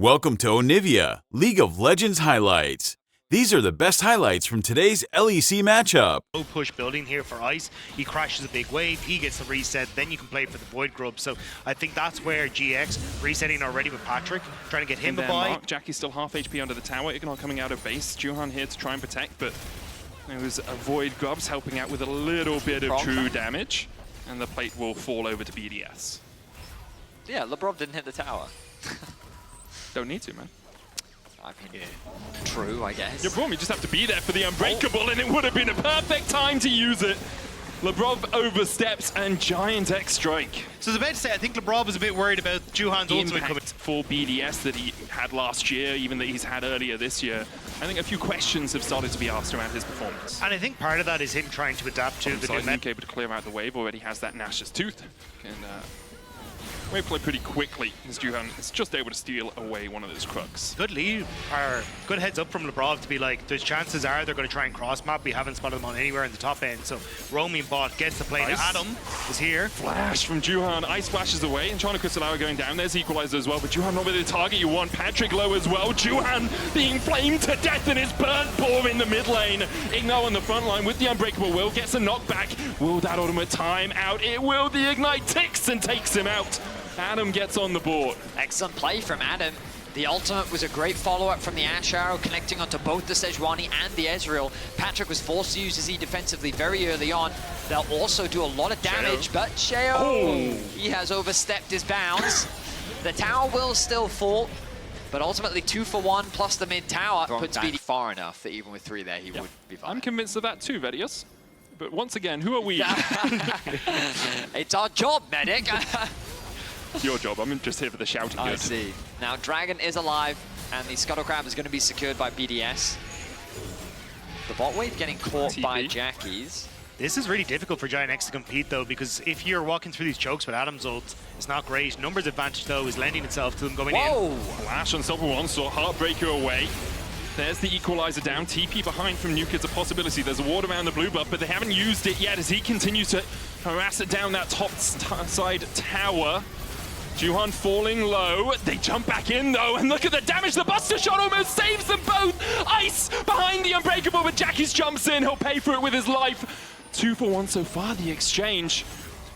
Welcome to Onivia, League of Legends highlights. These are the best highlights from today's LEC matchup. Low push building here for Ice. He crashes a big wave, he gets the reset, then you can play for the Void Grub. So I think that's where GX resetting already with Patrick, trying to get him a buy. Jackie's still half HP under the tower. Ignore coming out of base. Juhan here to try and protect, but it was a Void Grubs helping out with a little bit of true damage, and the plate will fall over to BDS. Yeah, LeBron didn't hit the tower. Don't need to, man. I mean, true, I guess. Your problem, you just have to be there for the Unbreakable, and it would have been a perfect time to use it. LeBron oversteps and GIANTX strike. So I was about to say, I think LeBron was a bit worried about Juhan's ultimate coming. For BDS that he had last year, even that he's had earlier this year. I think a few questions have started to be asked around his performance. And I think part of that is him trying to adapt to the new meta. Able to clear out the wave, already has that Nash's Tooth. And wave play pretty quickly, as Juhan is just able to steal away one of those Krugs. Good lead, or good heads up from LeBron to be like, there's chances are they're going to try and cross map. We haven't spotted them on anywhere in the top end. So roaming bot gets the play. Adam is here. Flash from Juhan, Ice flashes away, and China Crystal going down. There's Equalizer as well, but Juhan not really the target you want. Patrick low as well. Juhan being flamed to death and is burnt poor in the mid lane. Igno on the front line with the Unbreakable Will, gets a knockback. Will that ultimate time out? It will. The Ignite ticks and takes him out. Adam gets on the board. Excellent play from Adam. The ultimate was a great follow-up from the Ash Arrow, connecting onto both the Sejuani and the Ezreal. Patrick was forced to use his E defensively very early on. They'll also do a lot of damage, but Sheo, he has overstepped his bounds. The tower will still fall, but ultimately 2 for 1 plus the mid tower puts BD far enough that even with 3 there, he would be fine. I'm convinced of that too, Vedius. But once again, who are we? It's our job, medic. Your job. I'm just here for the shouting. I see. Now Dragon is alive, and the Scuttle Crab is going to be secured by BDS. The bot wave getting caught by Jackie's. This is really difficult for GIANTX to compete though, because if you're walking through these chokes with Adam's ult, it's not great. Numbers advantage though is lending itself to them going in. Flash on Silver Onslaught, Heartbreaker away. There's the Equalizer down. TP behind from Nuke is a possibility. There's a ward around the blue buff, but they haven't used it yet as he continues to harass it down that top side tower. Juhan falling low. They jump back in though, and look at the damage. The Buster Shot almost saves them both. Ice behind the Unbreakable, but Jackie's jumps in. He'll pay for it with his life. 2 for 1 so far, the exchange.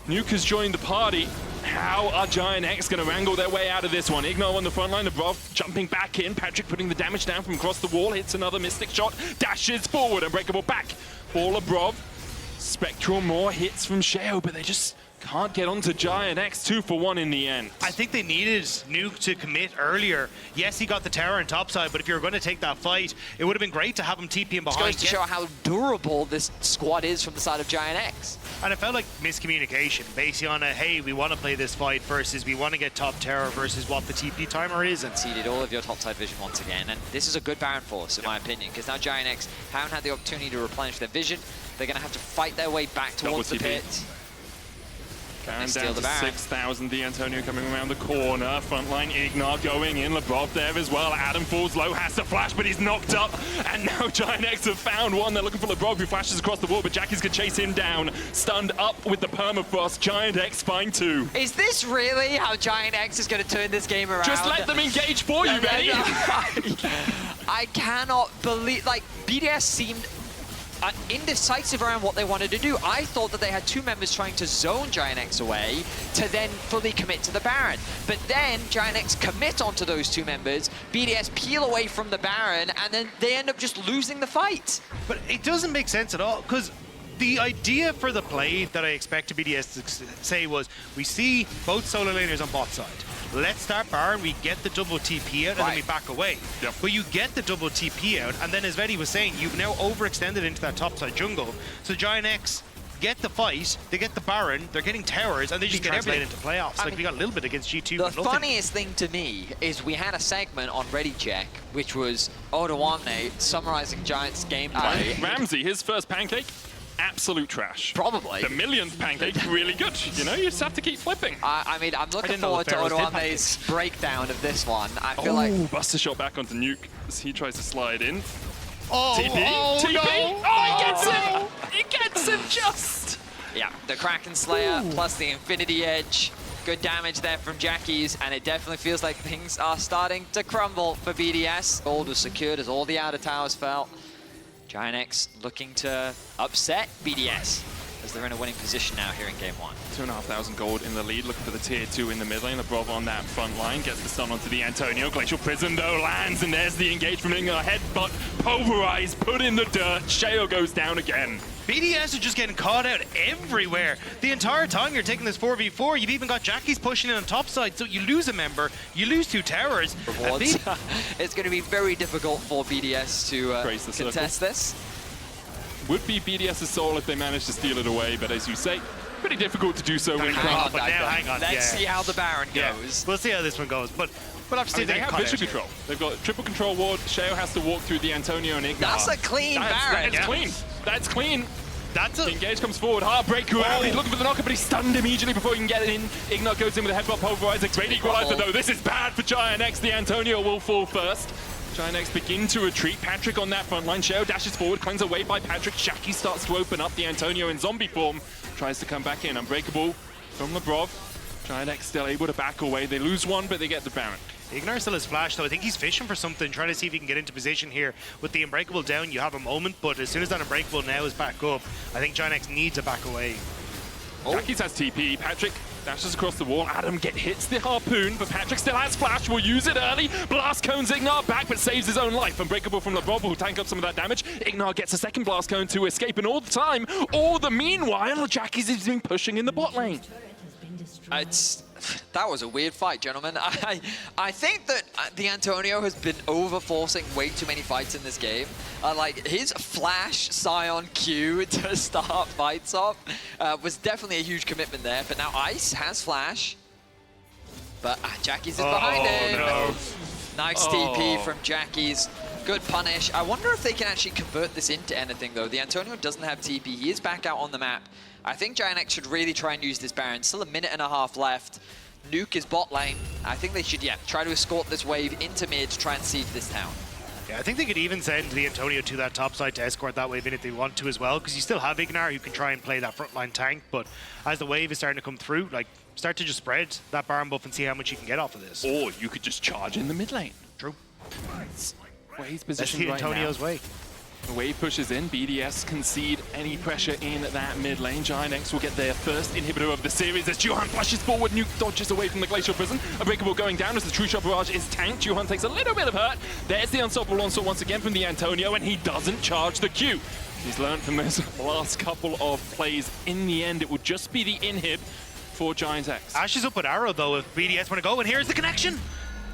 Nuke has joined the party. How are GIANTX going to wrangle their way out of this one? Igno on the front line, LeBron jumping back in. Patrick putting the damage down from across the wall. Hits another Mystic Shot. Dashes forward. Unbreakable back for LeBron. Spectral more hits from Sheo, but they just can't get onto GIANTX. 2 for 1 in the end. I think they needed Nuke to commit earlier. Yes, he got the tower on topside, but if you're going to take that fight, it would have been great to have him TP him behind. It goes to show how durable this squad is from the side of GIANTX. And it felt like miscommunication, basically on a, hey, we want to play this fight versus we want to get top tower versus what the TP timer is. And Conceded all of your topside vision once again, and this is a good Baron force, in my opinion, because now GIANTX haven't had the opportunity to replenish their vision. They're going to have to fight their way back towards the pit. Baron down to 6,000. The Antonio coming around the corner. Frontline Ignar going in. LeBron there as well. Adam falls low, has to flash, but he's knocked up. And now GIANTX have found one. They're looking for LeBron, who flashes across the wall, but Jackie's going to chase him down. Stunned up with the permafrost. GIANTX find 2. Is this really how GIANTX is going to turn this game around? Just let them engage for you, Benny. I cannot believe, like, BDS seemed indecisive around what they wanted to do. I thought that they had 2 members trying to zone GIANTX away to then fully commit to the Baron. But then GIANTX commit onto those 2 members, BDS peel away from the Baron, and then they end up just losing the fight. But it doesn't make sense at all, because the idea for the play that I expect BDS to say was, we see both solo laners on bot side. Let's start Baron, we get the double TP out, and then we back away. But you get the double TP out, and then as Vedi was saying, you've now overextended into that topside jungle. So GIANTX get the fight, they get the Baron, they're getting towers, and they just translate into playoffs. Like, we got a little bit against G2, but nothing. The funniest thing to me is we had a segment on Ready Check, which was Odoamne summarizing Giants' gameplay. Ramsey, his first pancake. Absolute trash. Probably. The millionth pancake, really good. You know, you just have to keep flipping. I mean, I'm looking forward to Odoamne's breakdown of this one. I feel like... Buster Shot back onto Nuke as he tries to slide in. TP? TP? No. He gets him! He gets him just! Yeah, the Kraken Slayer plus the Infinity Edge. Good damage there from Jackie's, and it definitely feels like things are starting to crumble for BDS. Gold was secured as all the outer towers fell. GIANTX looking to upset BDS as they're in a winning position now here in game 1. 2,500 gold in the lead, looking for the tier 2 in the mid lane. LeBron on that front line, gets the stun onto the Antonio. Glacial Prison though lands, and there's the engage from Inga. Headbutt, pulverized, put in the dirt. Sheo goes down again. BDS are just getting caught out everywhere. The entire time you're taking this 4v4, you've even got Jackie's pushing in on top side, so you lose a member, you lose 2 towers. It's going to be very difficult for BDS to contest this. Would be BDS's soul if they manage to steal it away, but as you say, pretty difficult to do so when you hang can't. on. Let's see how the Baron goes. We'll see how this one goes, but obviously they have vision control. They've got triple control ward. Sheo has to walk through the Antonio and Ignar. That's a clean Baron. That's clean. That's clean. The engage comes forward, Heartbreaker out, he's looking for the knocker, but he's stunned immediately before he can get it in. Ignar goes in with a headbutt pulverizer, great equalizer though. This is bad for GIANTX, the Antonio will fall first. GIANTX begin to retreat, Patrick on that front line, Sheo dashes forward, cleansed away by Patrick, Jackie starts to open up, the Antonio in zombie form, tries to come back in, Unbreakable from Lebrov. GIANTX still able to back away, they lose one, but they get the Baron. Ignar still has flash, though. I think he's fishing for something, trying to see if he can get into position here. With the Unbreakable down, you have a moment, but as soon as that Unbreakable now is back up, I think GIANTX needs to back away. Jackie's has TP, Patrick dashes across the wall, Adam hits the harpoon, but Patrick still has flash, will use it early. Blast cones Ignar back, but saves his own life. Unbreakable from LeBron will tank up some of that damage. Ignar gets a second blast cone to escape, and all the meanwhile, Jackie's has been pushing in the bot lane. That was a weird fight, gentlemen. I think that the Antonio has been over-forcing way too many fights in this game. Like, his flash Scion Q to start fights off was definitely a huge commitment there. But now Ice has flash. But Jackie's is behind him. No. Nice TP from Jackie's. Good punish. I wonder if they can actually convert this into anything, though. The Antonio doesn't have TP. He is back out on the map. I think GIANTX should really try and use this Baron. Still a minute and a half left. Nuke is bot lane. I think they should, try to escort this wave into mid to try and siege this town. Yeah, I think they could even send the Antonio to that top side to escort that wave in if they want to as well, because you still have Ignar who can try and play that frontline tank, but as the wave is starting to come through, like, start to just spread that Baron buff and see how much you can get off of this. Or you could just charge in the mid lane. True. Where he's positioned That's the Antonio's way. The wave pushes in, BDS concede any pressure in that mid lane. GIANTX will get their first inhibitor of the series as Juhan flashes forward, Nuke dodges away from the Glacial Prison. Unbreakable going down as the True Shot Barrage is tanked. Juhan takes a little bit of hurt. There's the Unstoppable Onslaught once again from the Antonio, and he doesn't charge the Q. He's learned from this last couple of plays. In the end, it will just be the inhib for GIANTX. Ash is up with Arrow though if BDS want to go, and here's the connection!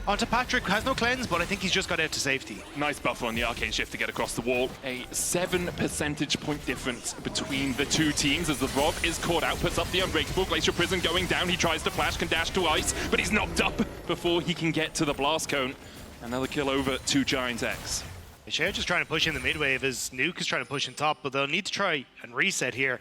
Onto Patrick, has no cleanse, but I think he's just got out to safety. Nice buffer on the Arcane Shift to get across the wall. A 7 percentage point difference between the two teams as the Rob is caught out, puts up the Unbreakable. Glacial Prison going down, he tries to flash, can dash to Ice, but he's knocked up before he can get to the Blast Cone. Another kill over to GIANTX. They're just trying to push in the mid wave as Nuke is trying to push in top, but they'll need to try and reset here.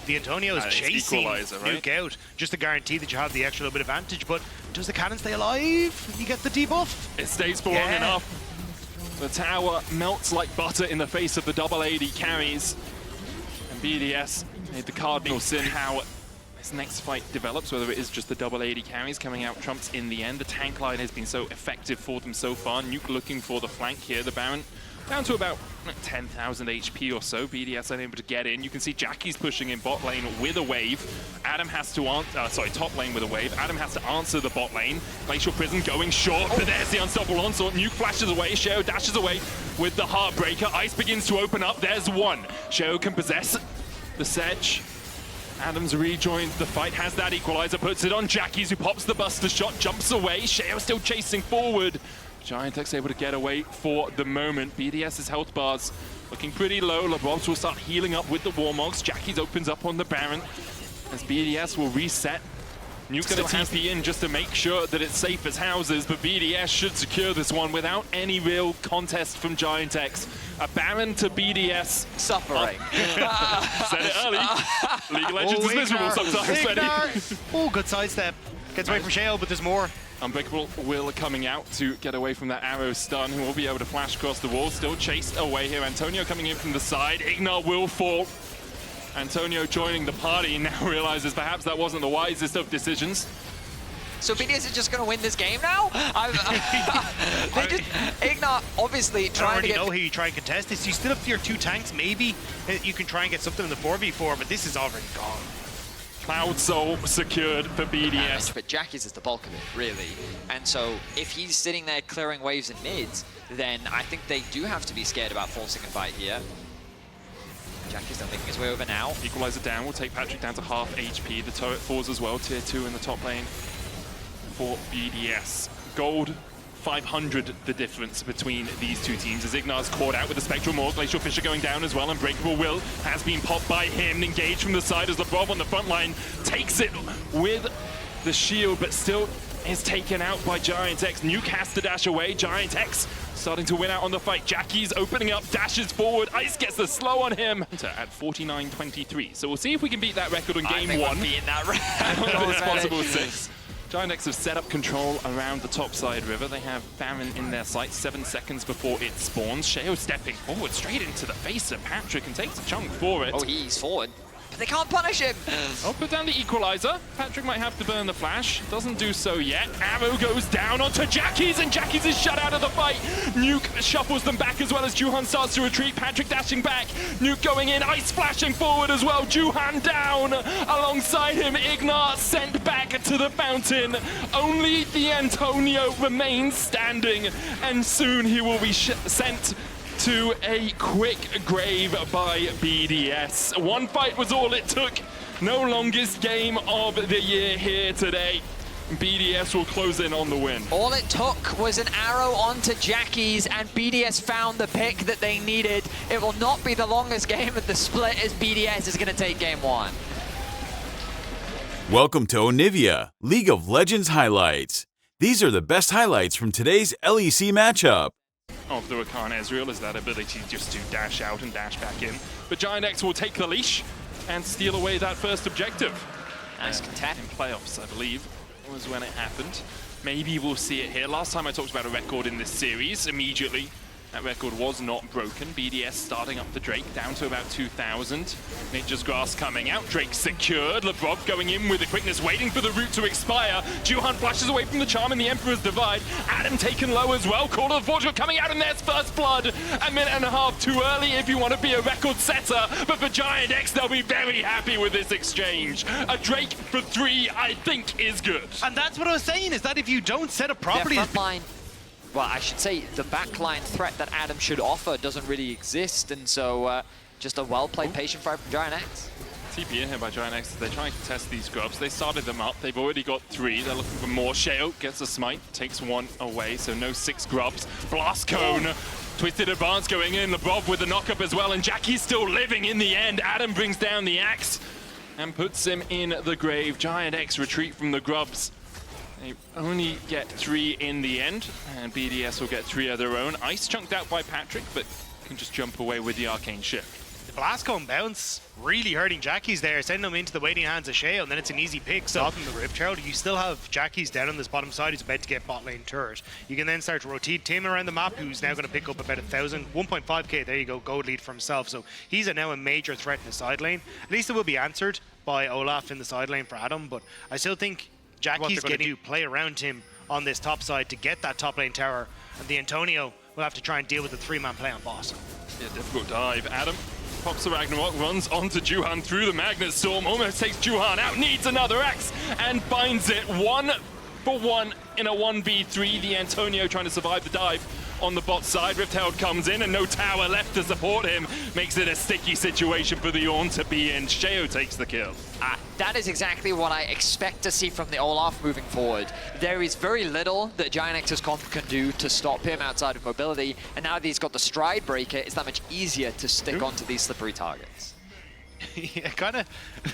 The Antonio is chasing Nuke out just to guarantee that you have the extra little bit of advantage, but does the cannon stay alive? You get the debuff. It stays for long enough. The tower melts like butter in the face of the double AD carries. And BDS made the cardinal sin how this next fight develops, whether it is just the double AD carries coming out trumps in the end. The tank line has been so effective for them so far. Nuke looking for the flank here. The Baron down to about 10,000 HP or so. BDS unable to get in. You can see Jackie's pushing in bot lane with a wave. Adam has to answer, top lane with a wave. Adam has to answer the bot lane. Glacial Prison going short, but there's the Unstoppable Onslaught. Nuke flashes away. Sheo dashes away with the Heartbreaker. Ice begins to open up. There's one. Sheo can possess the Sedge. Adams rejoins the fight, has that equalizer, puts it on Jackie's, who pops the Buster Shot, jumps away. Sheo still chasing forward. GIANTX able to get away for the moment. BDS's health bars looking pretty low. LeBron will start healing up with the Warmogs. Jackie's opens up on the Baron as BDS will reset. Nuke's going to TP in just to make sure that it's safe as houses, but BDS should secure this one without any real contest from GIANTX. A Baron to BDS. Suffering. Said it early. League of Legends is miserable sometimes. Oh, good sidestep. Gets away from Sheo, but there's more. Unbreakable will coming out to get away from that arrow stun, who will be able to flash across the wall. Still chased away here. Antonio coming in from the side. Ignar will fall. Antonio joining the party now realizes perhaps that wasn't the wisest of decisions. So BDS is just going to win this game now? Ignat obviously trying to get... I already know how you try and contest this. You still have your 2 tanks, maybe you can try and get something in the 4v4, but this is already gone. Cloud Soul secured for BDS. But Jackie's is the bulk of it, really. And so if he's sitting there clearing waves and mids, then I think they do have to be scared about forcing a fight here. Jackie's not making his way over now. Equalizer down will take Patrick down to half HP. The turret falls as well, tier 2 in the top lane for BDS. Gold 500 the difference between these two teams as Ignar's caught out with the Spectral Maw. Glacial Fissure going down as well. Unbreakable Will has been popped by him. Engaged from the side as LeBron on the front line takes it with the shield, but still is taken out by GIANTX. Nuke has to dash away. GIANTX starting to win out on the fight. Jackie's opening up, dashes forward. Ice gets the slow on him at 49-23. So we'll see if we can beat that record on game 1. Beating that record. Of this possible 6. GIANTX have set up control around the topside river. They have Baron in their sights 7 seconds before it spawns. Sheo stepping forward straight into the face of Patrick and takes a chunk for it. Oh, he's forward. But they can't punish him. Oh, put down the equalizer. Patrick might have to burn the flash. Doesn't do so yet. Arrow goes down onto Jackie's, and Jackie's is shut out of the fight. Nuke shuffles them back as well as Juhan starts to retreat. Patrick dashing back. Nuke going in. Ice flashing forward as well. Juhan down. Alongside him, Ignar sent back to the fountain. Only the Antonio remains standing, and soon he will be sent to a quick grave by BDS. 1 fight was all it took. No longest game of the year here today. BDS will close in on the win. All it took was an arrow onto Jackie's, and BDS found the pick that they needed. It will not be the longest game of the split as BDS is going to take game 1. Welcome to Onivia, League of Legends highlights. These are the best highlights from today's LEC matchup. Of the Rakan Ezreal is that ability just to dash out and dash back in. But GIANTX will take the leash and steal away that first objective. Nice content. In playoffs, I believe, was when it happened. Maybe we'll see it here. Last time I talked about a record in this series, immediately that record was not broken. BDS starting up the Drake down to about 2,000. Nature's Grass coming out. Drake secured. LeBron going in with the quickness, waiting for the route to expire. Juhan flashes away from the charm in the Emperor's Divide. Adam taken low as well. Call of the Fortune coming out, and there's first blood. A minute and a half too early if you want to be a record setter. But for GIANTX, they'll be very happy with this exchange. A Drake for 3, I think, is good. And that's what I was saying, is that if you don't set up properly... Their front line, well, I should say the backline threat that Adam should offer doesn't really exist, and so just a well-played patient fight from GIANTX. TP in here by GIANTX. They're trying to test these grubs. They started them up. They've already got 3. They're looking for more. Sheo gets a smite, takes 1 away, so no 6 grubs. Blast Cone. Twisted Advance going in. LeBron with the knockup as well, and Jackie's still living in the end. Adam brings down the axe and puts him in the grave. GIANTX retreat from the grubs. They only get 3 in the end, and BDS will get 3 of their own. Ice chunked out by Patrick, but can just jump away with the Arcane Shift. The Blast Cone bounce really hurting Jackie's there, sending him into the waiting hands of Sheo, and then it's an easy pick. So from the Rift Herald, you still have Jackie's down on this bottom side who's about to get bot lane turret. You can then start to rotate him around the map, who's now going to pick up about 1.5k, there you go, gold lead for himself. So he's now a major threat in the side lane. At least it will be answered by Olaf in the side lane for Adam, but I still think Jackie's going to play around him on this top side to get that top lane tower, and the Antonio will have to try and deal with the 3-man play on boss. Yeah, difficult dive. Adam pops the Ragnarok, runs onto Juhan through the Magnet Storm, almost takes Juhan out, needs another axe, and finds it. 1 for 1 in a 1v3. The Antonio trying to survive the dive on the bot side. Rift Herald comes in and no tower left to support him. Makes it a sticky situation for the Ornn to be in. Sheo takes the kill. That is exactly what I expect to see from the Olaf moving forward. There is very little that GIANTX's comp can do to stop him outside of mobility, and now that he's got the stride breaker, it's that much easier to stick onto these slippery targets. Yeah, kind of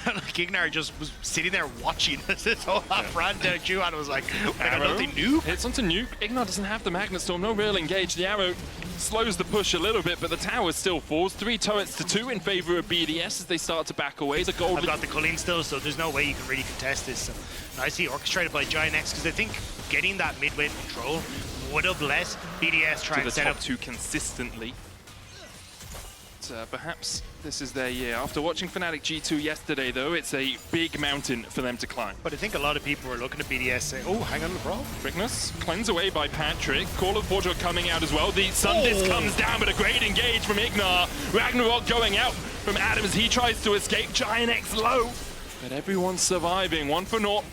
like Ignar just was sitting there watching as this Olaf ran down Juhan and was like, I got nothing new. Hits onto Nuke. Ignar doesn't have the Magnet Storm, no real engage. The arrow slows the push a little bit, but the tower still falls. 3 turrets to 2 in favor of BDS as they start to back away. The gold. I've got the Colleen still, so there's no way you can really contest this. So nicely orchestrated by GIANTX, because I think getting that mid-wave control would have let BDS try and set up 2 consistently. Perhaps this is their year. After watching Fnatic G2 yesterday, though, it's a big mountain for them to climb. But I think a lot of people were looking at BDS saying, oh, hang on, bro. Quickness, cleanse away by Patrick. Call of Fortune coming out as well. The Sun Disc comes down, but a great engage from Ignar. Ragnarok going out from Adam as he tries to escape. GIANTX low, but everyone's surviving. 1-0.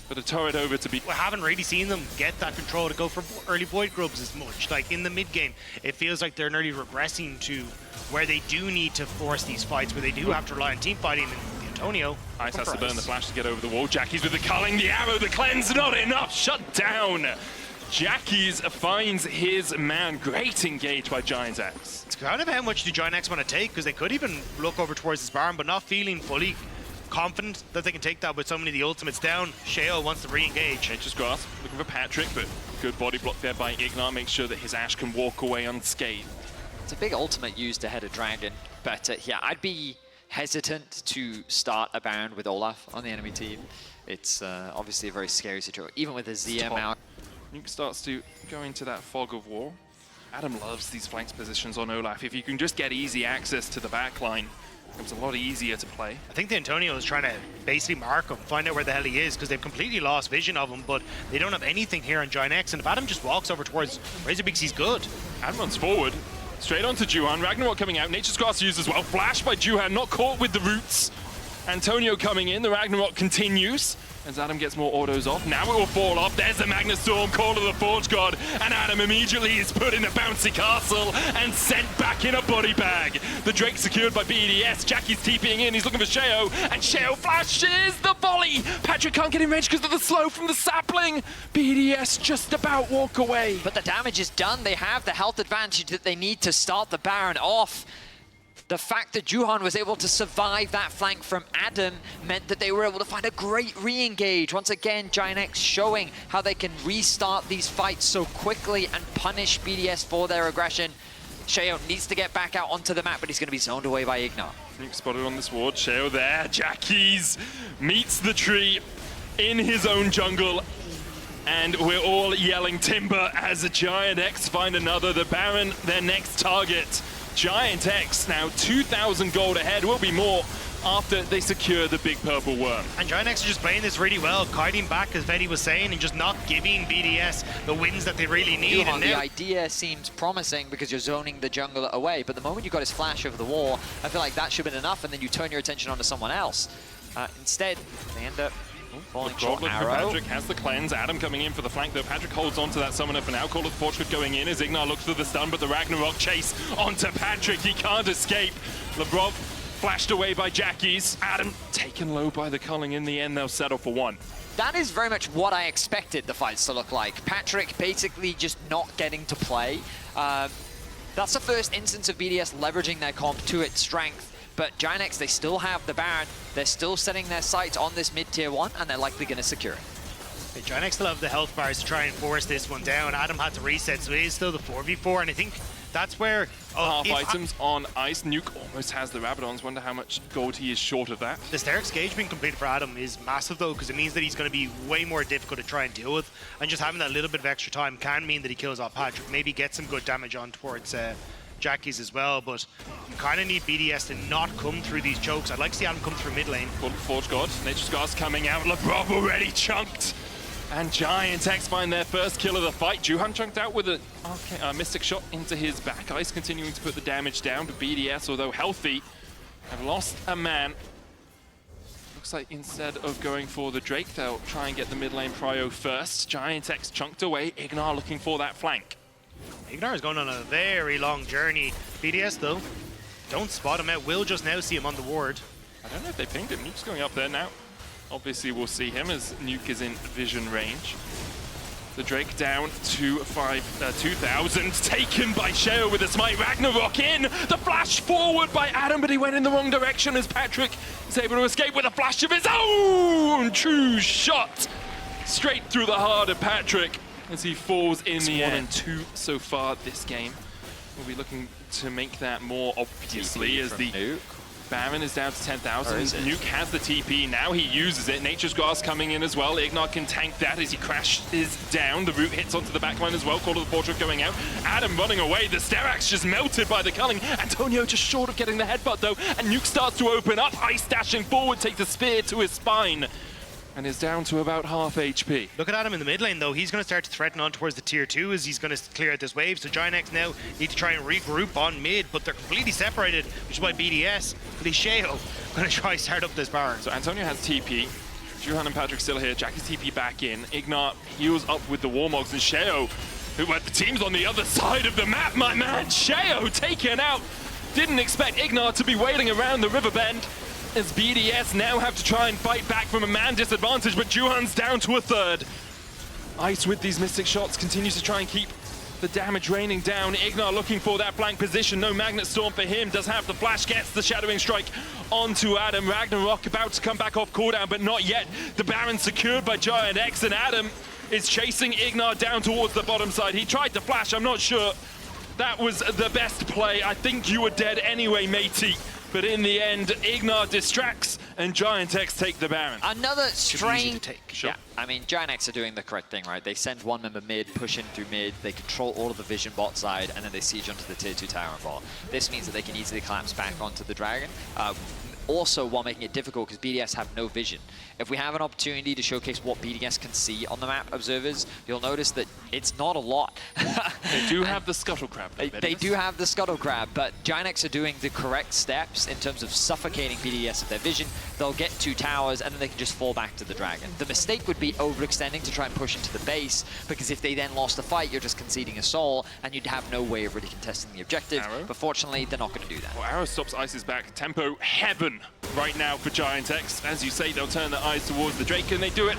But a turret over to be. We haven't really seen them get that control to go for early Void Grubs as much. Like in the mid game, it feels like they're nearly regressing to where they do need to force these fights, where they do have to rely on team fighting. And the Antonio. Ice has to burn the flash to get over the wall. Jackie's with the culling, the arrow, the cleanse, not enough. Shut down. Jackie's finds his man. Great engage by GIANTX. It's kind of how much do GIANTX want to take, because they could even look over towards this barn, but not feeling fully confident that they can take that with so many of the ultimates down. Sheo wants to re-engage. Nature's Grasp looking for Patrick, but good body block there by Ignar. Makes sure that his Ashe can walk away unscathed. It's a big ultimate used ahead of Dragon, but yeah, I'd be hesitant to start a Baron with Olaf on the enemy team. It's obviously a very scary situation, even with a ZM out. Nuke starts to go into that fog of war. Adam loves these flanks positions on Olaf. If you can just get easy access to the backline, it's a lot easier to play. I think the Antonio is trying to basically mark him, find out where the hell he is, because they've completely lost vision of him, but they don't have anything here on GIANTX, and if Adam just walks over towards Razorbeaks, he's good. Adam runs forward, straight onto Juhan. Ragnarok coming out, Nature's Grasp used as well. Flash by Juhan, not caught with the roots. Antonio coming in, the Ragnarok continues. As Adam gets more autos off, now it will fall off. There's the Magnus Storm, Call of the Forge God, and Adam immediately is put in the bouncy castle and sent back in a body bag. The Drake secured by BDS. Jackie's TPing in, he's looking for Sheo, and Sheo flashes the volley. Patrick can't get in range because of the slow from the sapling. BDS just about walk away. But the damage is done. They have the health advantage that they need to start the Baron off. The fact that Juhan was able to survive that flank from Adam meant that they were able to find a great re-engage. Once again, GIANTX showing how they can restart these fights so quickly and punish BDS for their aggression. Sheo needs to get back out onto the map, but he's going to be zoned away by Ignar. Nuke spotted on this ward. Sheo there. Jackie's meets the tree in his own jungle. And we're all yelling timber as the GIANTX find another. The Baron, their next target. GIANTX now 2,000 gold ahead, will be more after they secure the big purple worm. And GIANTX are just playing this really well, kiting back as Vetty was saying, and just not giving BDS the wins that they really need. And the idea seems promising because you're zoning the jungle away, but the moment you got his flash over the wall, I feel like that should have been enough, and then you turn your attention onto someone else. Instead, they end up falling short. Arrow. Patrick has the cleanse. Adam coming in for the flank, though. Patrick holds on to that summoner for now. Call of the Forge God going in as Ignar looks for the stun, but the Ragnarok chase onto Patrick. He can't escape. Lavrov flashed away by Jackie's. Adam taken low by the culling. In the end, they'll settle for one. That is very much what I expected the fights to look like. Patrick basically just not getting to play. That's the first instance of BDS leveraging their comp to its strength. But GIANTX, they still have the Baron. They're still setting their sights on this mid-tier 1, and they're likely going to secure it. GIANTX still have the health bars to try and force this one down. Adam had to reset, so it is still the 4v4, and I think that's where... half items on ice. Nuke almost has the Rabadons. Wonder how much gold he is short of that. The Steric's gauge being completed for Adam is massive, though, because it means that he's going to be way more difficult to try and deal with, and just having that little bit of extra time can mean that he kills off Patrick, maybe get some good damage on towards... Jackie's as well, but you kind of need BDS to not come through these chokes. I'd like to see Adam come through mid lane. Forge God, Nature's Grasp coming out, Lavrov already chunked, and GIANTX find their first kill of the fight. Juhan chunked out with a Mystic shot into his back. Ice continuing to put the damage down, but BDS, although healthy, have lost a man. Looks like instead of going for the Drake, they'll try and get the mid lane prio first. GIANTX chunked away, Ignar looking for that flank. Ignar is going on a very long journey. BDS, though, don't spot him out. We'll just now see him on the ward. I don't know if they pinged him. Nuke's going up there now. Obviously, we'll see him as Nuke is in vision range. The Drake down to 2,000. Taken by Sheo with a smite. Ragnarok in. The flash forward by Adam, but he went in the wrong direction as Patrick is able to escape with a flash of his own. True shot. Straight through the heart of Patrick as he falls in the end. 1 and 2 so far this game. We'll be looking to make that more obviously as the Baron is down to 10,000. Nuke has the TP. Now he uses it. Nature's Grass coming in as well. Ignat can tank that as he crashes down. The root hits onto the backline as well. Call of the Portrait going out. Adam running away. The Sterax just melted by the culling. Antonio just short of getting the headbutt though. And Nuke starts to open up. Ice dashing forward, takes a spear to his spine. And is down to about half HP. Look at Adam in the mid lane though. He's going to start to threaten on towards the tier 2 as he's going to clear out this wave. So GIANTX now need to try and regroup on mid, but they're completely separated, which is why BDS, Sheo, going to try start up this Baron. So Antonio has TP. Juhan and Patrick still here. Jackie's TP back in. Ignat heals up with the Warmogs, and Sheo, who the team's on the other side of the map, my man. Sheo taken out. Didn't expect Ignat to be waiting around the river bend. As BDS now have to try and fight back from a man disadvantage, but Juhan's down to a third. Ice with these Mystic shots continues to try and keep the damage raining down. Ignat looking for that flank position. No Magnet Storm for him. Does have the flash, gets the Shadowing Strike onto Adam. Ragnarok about to come back off cooldown, but not yet. The Baron secured by GIANTX, and Adam is chasing Ignat down towards the bottom side. He tried to flash, I'm not sure that was the best play. I think you were dead anyway, matey. But in the end, Ignat distracts and GIANTX take the Baron. Another strange... Sure. Yeah, I mean, GIANTX are doing the correct thing, right? They send one member mid, push in through mid, they control all of the vision bot side, and then they siege onto the tier 2 tower and bot. This means that they can easily collapse back onto the Dragon. Also, while making it difficult, because BDS have no vision. If we have an opportunity to showcase what BDS can see on the map, observers, you'll notice that it's not a lot. They do have the Scuttle Crab. They do have the Scuttle Crab, but GIANTX are doing the correct steps in terms of suffocating BDS of their vision. They'll get 2 towers, and then they can just fall back to the Dragon. The mistake would be overextending to try and push into the base, because if they then lost the fight, you're just conceding a soul, and you'd have no way of really contesting the objective. Arrow. But fortunately, they're not going to do that. Well, Arrow stops Ice's back. Tempo heaven right now for GIANTX. As you say, they'll turn their eyes towards the Drake, and they do it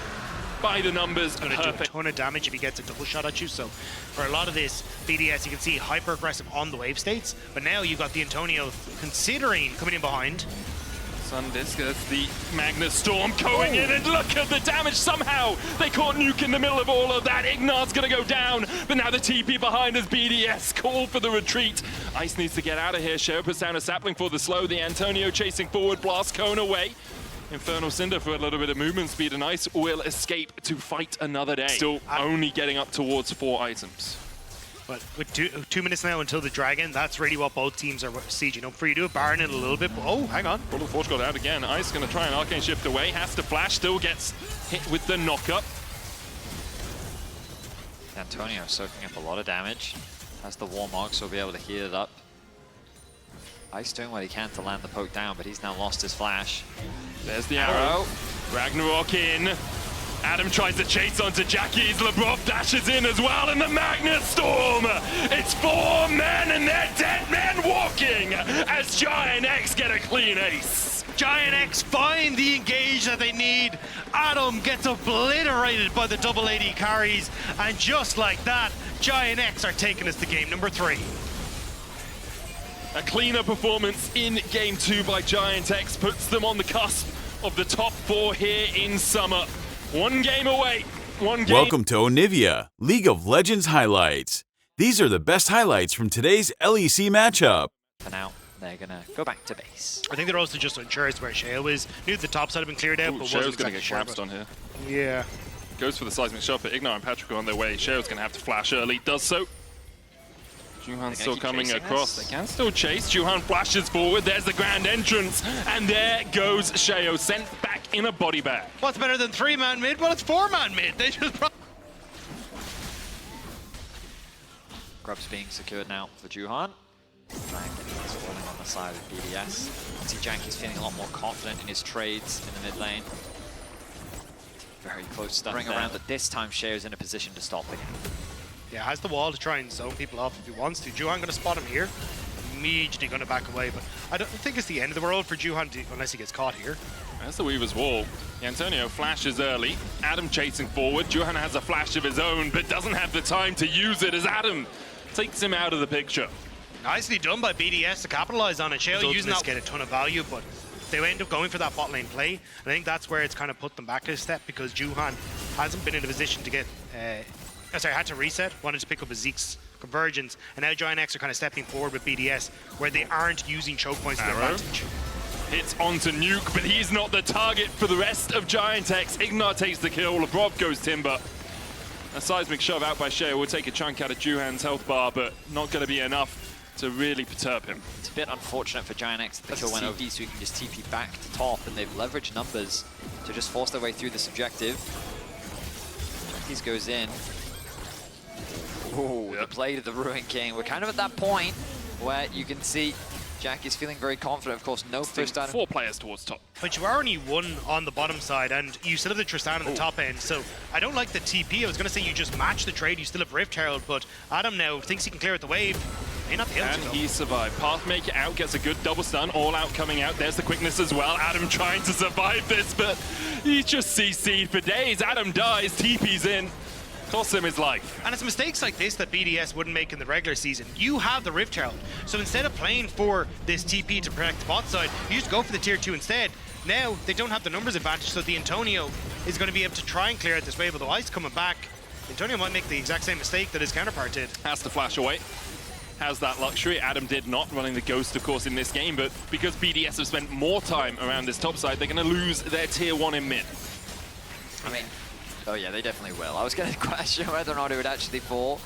by the numbers. Going to do a ton of damage if he gets a double shot at you. So for a lot of this, BDS, you can see hyper aggressive on the wave states, but now you've got the Antonio considering coming in behind. Sundisk gets the Magnet Storm going in, and look at the damage. Somehow they caught Nuke in the middle of all of that. Ignat's gonna go down, but now the TP behind us. BDS call for the retreat. Ice needs to get out of here. Sheo puts down a sapling for the slow. The Antonio chasing forward, blast cone away. Infernal Cinder for a little bit of movement speed, and Ice will escape to fight another day. Still only getting up towards 4 items. But with 2 minutes now until the Dragon, that's really what both teams are sieging up for. You do a Baron in a little bit, but oh, hang on. Call of the Forge got out again. Ice gonna try an Arcane Shift away, has to flash, still gets hit with the knockup. Antonio soaking up a lot of damage. Has the Warmog, so he'll be able to heal it up. Ice doing what he can to land the poke down, but he's now lost his flash. There's the arrow. Ragnarok in. Adam tries to chase onto Jackie's. Lebrov dashes in as well, and the Magnet Storm! It's 4 men, and they're dead men walking as GIANTX get a clean ace. GIANTX find the engage that they need. Adam gets obliterated by the double AD carries, and just like that, GIANTX are taking us to game number 3. A cleaner performance in Game 2 by GIANTX puts them on the cusp of the top 4 here in summer. 1 game away. 1 game. Welcome to Onivia, League of Legends highlights. These are the best highlights from today's LEC matchup. For now, they're going to go back to base. I think they're also just unsure as to where Sheo is. Knew the top side had been cleared out, but Sheo's wasn't going to exactly get sure. collapsed on here. Yeah. Goes for the seismic shot, but Ignat and Patrick are on their way. Sheo's going to have to flash early, does so. Juhan's still coming across. They can still chase. Juhan flashes forward. There's the grand entrance. And there goes Sheo, sent back in a body bag. What's better than 3-man mid? Well, it's 4-man mid. They just... Grub's being secured now for Juhan. Dragon is falling on the side of BDS. You see Jankie's feeling a lot more confident in his trades in the mid lane. Very close stuff. Bring around, but this time Sheo's in a position to stop again. Yeah, has the wall to try and zone people off if he wants to. Juhan going to spot him here. Immediately going to back away, but I don't think it's the end of the world for Juhan unless he gets caught here. That's the Weaver's Wall. Antonio flashes early. Adam chasing forward. Juhan has a flash of his own, but doesn't have the time to use it as Adam takes him out of the picture. Nicely done by BDS to capitalize on it. Sheo using that to get a ton of value, but they end up going for that bot lane play. I think that's where it's kind of put them back a step because Juhan hasn't been in a position to get... had to reset, wanted to pick up a Zeke's convergence, and now GIANTX are kind of stepping forward with BDS where they aren't using choke points to their advantage. Hits onto Nuke, but he's not the target for the rest of GIANTX. Ignar takes the kill, Lebrov goes Timber. A seismic shove out by Shea will take a chunk out of Juhan's health bar, but not going to be enough to really perturb him. It's a bit unfortunate for GIANTX that the kill went over, so we can just TP back to top, and they've leveraged numbers to just force their way through this objective. Jackies goes in. Oh, the play to the Ruin King. We're kind of at that point where you can see Jackie's feeling very confident. Of course, no first item. 4 players towards top. But you are only 1 on the bottom side, and you still have the Tristan on the top end, so I don't like the TP. I was going to say you just match the trade, you still have Rift Herald, but Adam now thinks he can clear out the wave. May not be able And to, he survived. Pathmaker out, gets a good double stun, all out coming out. There's the quickness as well. Adam trying to survive this, but he just CC'd for days. Adam dies, TP's in. Costs him his life. And it's mistakes like this that BDS wouldn't make in the regular season. You have the Rift Herald, so instead of playing for this TP to protect the bot side, you just go for the tier 2 instead. Now, they don't have the numbers advantage, so the Antonio is going to be able to try and clear out this wave, although Ice coming back. Antonio might make the exact same mistake that his counterpart did. Has to flash away. Has that luxury. Adam did not, running the Ghost, of course, in this game, but because BDS have spent more time around this top side, they're going to lose their tier 1 in mid. I mean, oh yeah, they definitely will. I was going to question whether or not it would actually fall.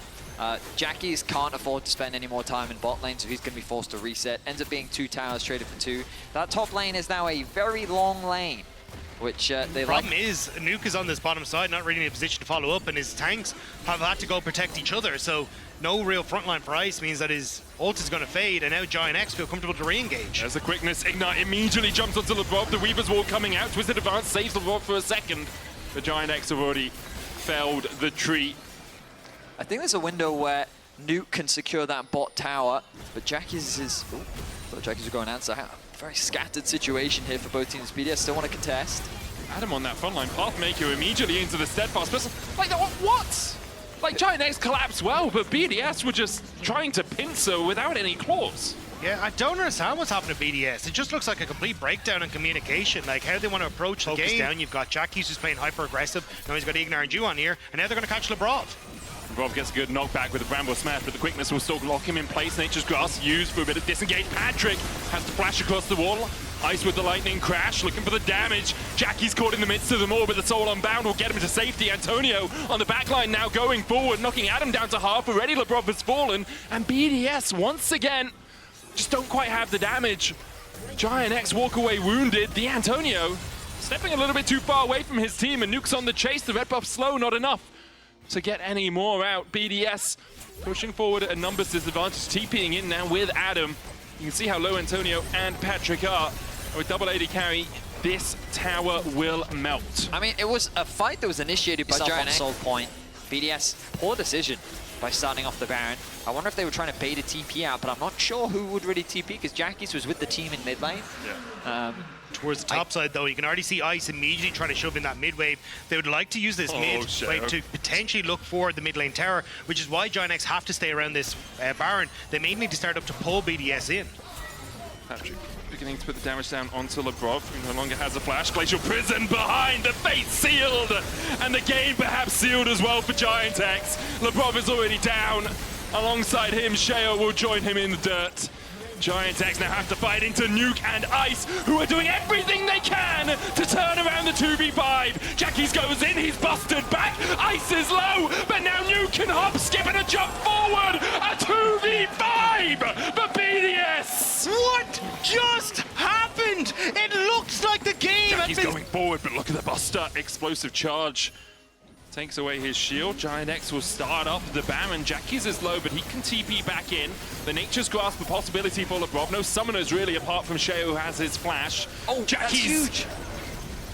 Jackies can't afford to spend any more time in bot lane, so he's going to be forced to reset. Ends up being 2 towers traded for 2. That top lane is now a very long lane, which they like. The problem is, Nuke is on this bottom side, not really in a position to follow up, and his tanks have had to go protect each other, so no real frontline for Ice means that his ult is going to fade, and now GIANTX feel comfortable to re-engage. There's the quickness. Ignite immediately jumps onto Lebrov. The Weaver's Wall coming out. Twisted Advance saves Lebrov for a second. The GIANTX have already felled the tree. I think there's a window where Nuke can secure that bot tower, but Jackie's is... Oh, thought Jackie's were going to answer. Very scattered situation here for both teams. BDS still want to contest. Adam on that front line. Pathmaker immediately into the Steadfast. Like, what? Like, GIANTX collapsed well, but BDS were just trying to pincer without any claws. Yeah, I don't understand what's happened to BDS. It just looks like a complete breakdown in communication, like how they want to approach the game. Down, you've got Jackies who's playing hyper-aggressive, now he's got Ignar and Ju on here, and now they're going to catch Lebrov. Lebrov gets a good knockback with the Bramble Smash, but the quickness will still lock him in place. Nature's Grass used for a bit of disengage. Patrick has to flash across the wall. Ice with the lightning crash, looking for the damage. Jackie's caught in the midst of them all, but the Soul Unbound will get him to safety. Antonio on the backline now going forward, knocking Adam down to half. Already Lebrov has fallen, and BDS once again just don't quite have the damage. GIANTX walk away wounded. The Antonio stepping a little bit too far away from his team, and Nuke's on the chase. The red buff slow, not enough to get any more out. BDS pushing forward at a numbers disadvantage, TPing in now with Adam. You can see how low Antonio and Patrick are. With double AD carry, this tower will melt. I mean, it was a fight that was initiated by GIANTX. Soul point. BDS, poor decision by starting off the Baron. I wonder if they were trying to bait a TP out, but I'm not sure who would really TP, because Jackies was with the team in mid lane. Yeah. Towards the top side, though, you can already see Ice immediately trying to shove in that mid wave. They would like to use this mid wave to potentially look for the mid lane tower, which is why GIANTX have to stay around this Baron. They may need to start up to pull BDS in. Patrick beginning to put the damage down onto Lebrov, who no longer has a flash. Glacial Prison behind, the fate sealed, and the game perhaps sealed as well for GIANTX. Lebrov is already down. Alongside him, Sheo will join him in the dirt. GIANTX now have to fight into Nuke and Ice, who are doing everything they can to turn around the 2v5. Jackies goes in, he's busted back. Ice is low, but now Nuke can hop, skip, and a jump forward. A 2v5 for BDS. What just happened? It looks like the game Jackie's going forward, but look at the Buster. Explosive charge takes away his shield. GIANTX will start up the Baron. Jackie's is low, but he can TP back in. The Nature's Grasp, a possibility for Lebrov. No summoners really, apart from Shea, who has his flash. Oh, Jackie's that's huge.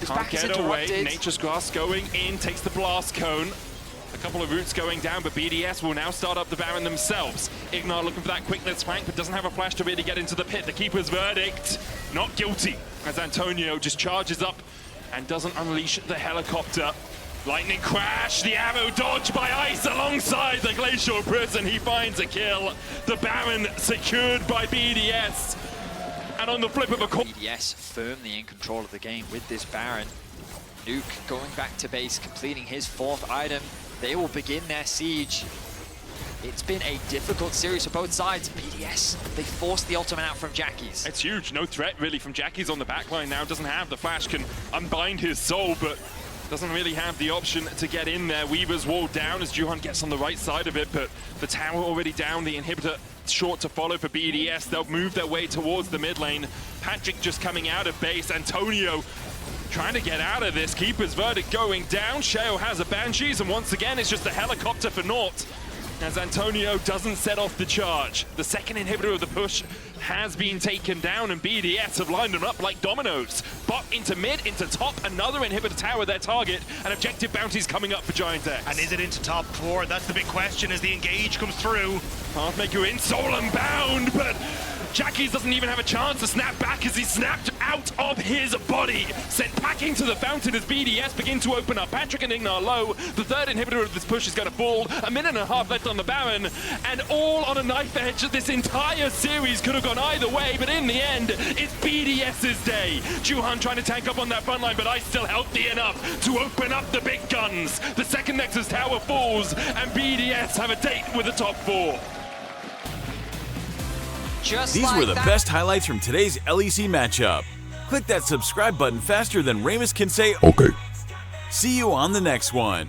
His can't back is get away. interrupted. Nature's Grasp going in, takes the Blast Cone. A couple of roots going down, but BDS will now start up the Baron themselves. Ignar looking for that quickness flank, but doesn't have a flash to really get into the pit. The Keeper's verdict, not guilty, as Antonio just charges up and doesn't unleash the helicopter. Lightning crash, the arrow dodge by Ice alongside the Glacial Prison. He finds a kill. The Baron secured by BDS. And on the flip of a coin, BDS firmly in control of the game with this Baron. Nuke going back to base, completing his 4th item. They will begin their siege It's been a difficult series for both sides. BDS, they forced the ultimate out from Jackie's. It's huge. No threat really from Jackie's on the backline now. Doesn't have the flash, can unbind his soul, but doesn't really have the option to get in there. Weaver's walled down as Juhan gets on the right side of it, but the tower already down. The inhibitor short to follow for BDS. They'll move their way towards the mid lane. Patrick just coming out of base. Antonio trying to get out of this. Keeper's verdict going down. Sheo has a Banshees, and once again, it's just a helicopter for naught, as Antonio doesn't set off the charge. The second inhibitor of the push has been taken down, and BDS have lined them up like dominoes. Bot into mid, into top, another inhibitor tower their target, and objective bounties coming up for GIANTX. And is it into top 4? That's the big question as the engage comes through. Pathmaker in, soul unbound, but Jackie's doesn't even have a chance to snap back as he's snapped out of his body. Sent packing to the fountain as BDS begin to open up. Patrick and Ignar low. The third inhibitor of this push is going to fall. A minute and a half left on the Baron, and all on a knife edge. This entire series could have gone either way, but in the end, it's BDS's day. Juhan trying to tank up on that front line, but I still healthy enough to open up the big guns. The second Nexus tower falls, and BDS have a date with the top 4. These were the best highlights from today's LEC matchup. Click that subscribe button faster than Ramus can say okay. See you on the next one.